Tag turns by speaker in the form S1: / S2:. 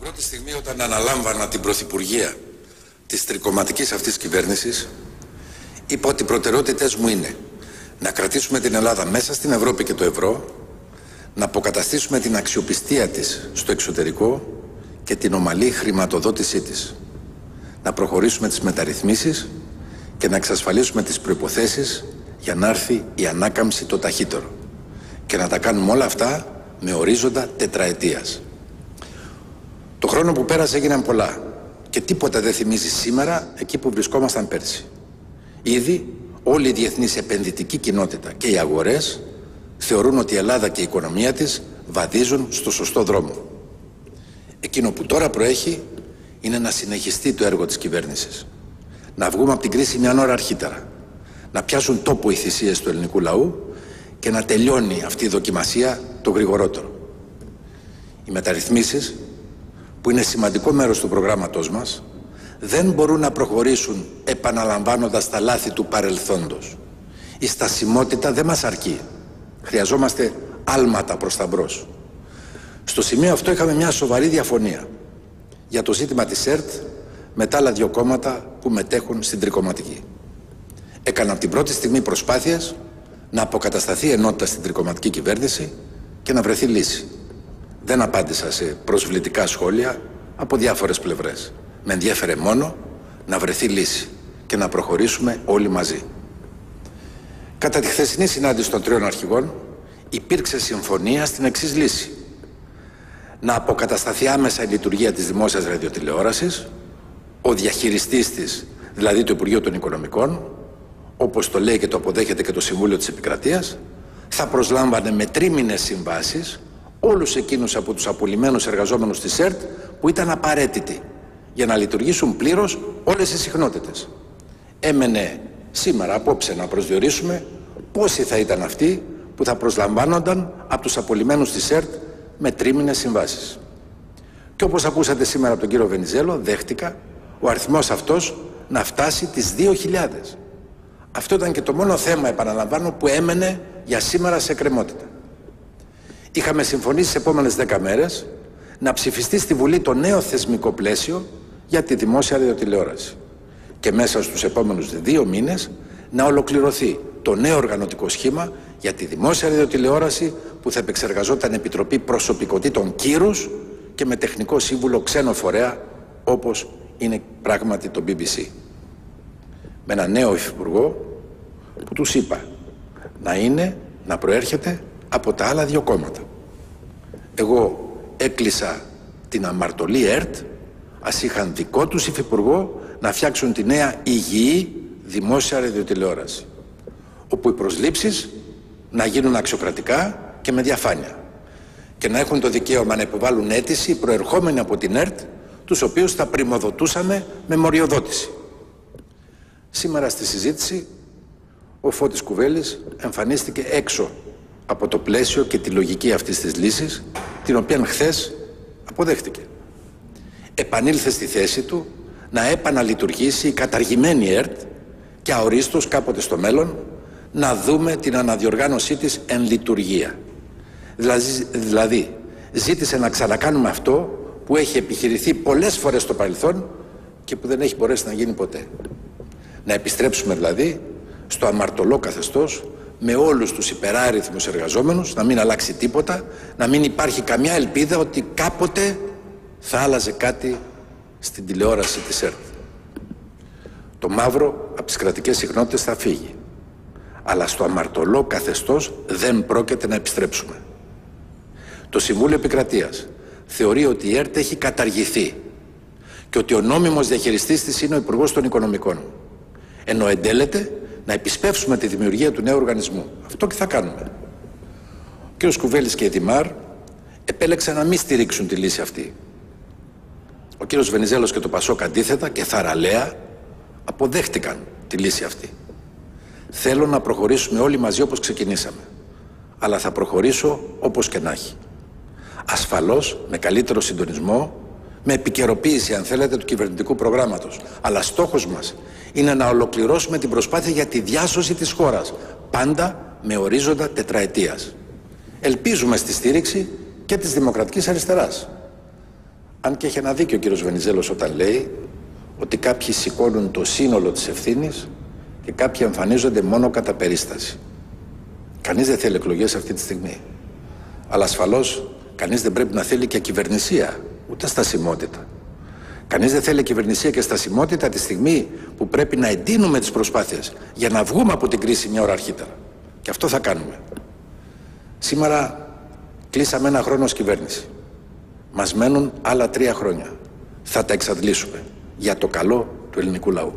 S1: Πρώτη στιγμή όταν αναλάμβανα την πρωθυπουργία της τρικομματικής αυτής κυβέρνησης, είπα ότι οι προτεραιότητες μου είναι να κρατήσουμε την Ελλάδα μέσα στην Ευρώπη και το ευρώ, να αποκαταστήσουμε την αξιοπιστία της στο εξωτερικό και την ομαλή χρηματοδότησή της, να προχωρήσουμε τις μεταρρυθμίσεις και να εξασφαλίσουμε τις προϋποθέσεις για να έρθει η ανάκαμψη το ταχύτερο και να τα κάνουμε όλα αυτά με ορίζοντα τετραετίας. Το χρόνο που πέρασε έγιναν πολλά και τίποτα δεν θυμίζει σήμερα εκεί που βρισκόμασταν πέρσι. Ήδη όλη η διεθνής επενδυτική κοινότητα και οι αγορές θεωρούν ότι η Ελλάδα και η οικονομία της βαδίζουν στο σωστό δρόμο. Εκείνο που τώρα προέχει είναι να συνεχιστεί το έργο της κυβέρνησης. Να βγούμε από την κρίση μια ώρα αρχίτερα. Να πιάσουν τόπο οι θυσίες του ελληνικού λαού και να τελειώνει αυτή η δοκιμασία το γρηγορότερο. Οι μεταρρυθμίσεις, που είναι σημαντικό μέρος του προγράμματός μας, δεν μπορούν να προχωρήσουν επαναλαμβάνοντας τα λάθη του παρελθόντος. Η στασιμότητα δεν μας αρκεί. Χρειαζόμαστε άλματα προς τα μπρος. Στο σημείο αυτό είχαμε μια σοβαρή διαφωνία για το ζήτημα της ΕΡΤ με τα άλλα δύο κόμματα που μετέχουν στην τρικομματική. Έκανα από την πρώτη στιγμή προσπάθειες να αποκατασταθεί ενότητα στην τρικομματική κυβέρνηση και να βρεθεί λύση. Δεν απάντησα σε προσβλητικά σχόλια από διάφορες πλευρές. Με ενδιέφερε μόνο να βρεθεί λύση και να προχωρήσουμε όλοι μαζί. Κατά τη χθεσινή συνάντηση των τριών αρχηγών υπήρξε συμφωνία στην εξής λύση. Να αποκατασταθεί άμεσα η λειτουργία της δημόσιας ραδιοτηλεόρασης, ο διαχειριστής της, δηλαδή το Υπουργείο των Οικονομικών, όπως το λέει και το αποδέχεται και το Συμβούλιο της Επικρατείας, θα προσλάμβανε με τρίμηνες συμβάσεις όλους εκείνους από τους απολυμμένους εργαζόμενους της ΕΡΤ που ήταν απαραίτητοι για να λειτουργήσουν πλήρως όλες οι συχνότητες. Έμενε σήμερα, απόψε, να προσδιορίσουμε πόσοι θα ήταν αυτοί που θα προσλαμβάνονταν από τους απολυμμένους της ΕΡΤ με τρίμηνες συμβάσεις. Και όπως ακούσατε σήμερα από τον κύριο Βενιζέλο, δέχτηκα ο αριθμός αυτός να φτάσει τις 2.000. Αυτό ήταν και το μόνο θέμα, επαναλαμβάνω, που έμενε για σήμερα σε εκκρεμότητα. Είχαμε συμφωνήσει στις επόμενες 10 μέρες να ψηφιστεί στη Βουλή το νέο θεσμικό πλαίσιο για τη δημόσια ραδιοτηλεόραση και μέσα στους επόμενους 2 μήνες να ολοκληρωθεί το νέο οργανωτικό σχήμα για τη δημόσια ραδιοτηλεόραση που θα επεξεργαζόταν Επιτροπή Προσωπικότητων Κύρους και με τεχνικό σύμβουλο ξένο φορέα όπως είναι πράγματι το BBC. Με ένα νέο υφυπουργό που τους είπα να προέρχεται από τα άλλα δύο κόμματα. Εγώ έκλεισα την αμαρτωλή ΕΡΤ, ας είχαν δικό τους υφυπουργό να φτιάξουν τη νέα υγιή δημόσια ραδιοτηλεόραση, όπου οι προσλήψεις να γίνουν αξιοκρατικά και με διαφάνεια και να έχουν το δικαίωμα να υποβάλουν αίτηση προερχόμενη από την ΕΡΤ, τους οποίους θα πριμοδοτούσαμε με μοριοδότηση. Σήμερα στη συζήτηση ο Φώτης Κουβέλης εμφανίστηκε έξω από το πλαίσιο και τη λογική αυτής της λύσης, την οποία χθες αποδέχτηκε. Επανήλθε στη θέση του να επαναλειτουργήσει η καταργημένη ΕΡΤ και αορίστως κάποτε στο μέλλον να δούμε την αναδιοργάνωσή της εν λειτουργία. Δηλαδή ζήτησε να ξανακάνουμε αυτό που έχει επιχειρηθεί πολλές φορές στο παρελθόν και που δεν έχει μπορέσει να γίνει ποτέ. Να επιστρέψουμε δηλαδή στο αμαρτωλό καθεστώς με όλους τους υπεράριθμους εργαζόμενους, να μην αλλάξει τίποτα, να μην υπάρχει καμιά ελπίδα ότι κάποτε θα άλλαζε κάτι στην τηλεόραση της ΕΡΤ. Το μαύρο από τις κρατικές συχνότητες θα φύγει, αλλά στο αμαρτωλό καθεστώς δεν πρόκειται να επιστρέψουμε. Το Συμβούλιο Επικρατείας θεωρεί ότι η ΕΡΤ έχει καταργηθεί και ότι ο νόμιμος διαχειριστής της είναι ο Υπουργός των Οικονομικών, ενώ εντέλεται να επισπεύσουμε τη δημιουργία του νέου οργανισμού. Αυτό και θα κάνουμε. Ο κ. Κουβέλης και η Δημάρ επέλεξαν να μην στηρίξουν τη λύση αυτή. Ο κ. Βενιζέλος και το Πασόκ αντίθετα και θαραλέα αποδέχτηκαν τη λύση αυτή. Θέλω να προχωρήσουμε όλοι μαζί όπως ξεκινήσαμε. Αλλά θα προχωρήσω όπως και να έχει. Ασφαλώς με καλύτερο συντονισμό, με επικαιροποίηση αν θέλετε του κυβερνητικού προγράμματος. Αλλά στόχος μας είναι να ολοκληρώσουμε την προσπάθεια για τη διάσωση της χώρας, πάντα με ορίζοντα τετραετίας. Ελπίζουμε στη στήριξη και της Δημοκρατικής Αριστεράς. Αν και έχει ένα δίκιο ο κύριος Βενιζέλος όταν λέει ότι κάποιοι σηκώνουν το σύνολο της ευθύνης και κάποιοι εμφανίζονται μόνο κατά περίσταση. Κανείς δεν θέλει εκλογές αυτή τη στιγμή. Αλλά ασφαλώς κανείς δεν πρέπει να θέλει και κυβερνησία, ούτε στασιμότητα. Κανείς δεν θέλει κυβερνησία και στασιμότητα τη στιγμή που πρέπει να εντείνουμε τις προσπάθειες για να βγούμε από την κρίση μια ώρα αρχίτερα. Και αυτό θα κάνουμε. Σήμερα κλείσαμε ένα χρόνο ως κυβέρνηση. Μας μένουν άλλα 3 χρόνια. Θα τα εξαντλήσουμε για το καλό του ελληνικού λαού.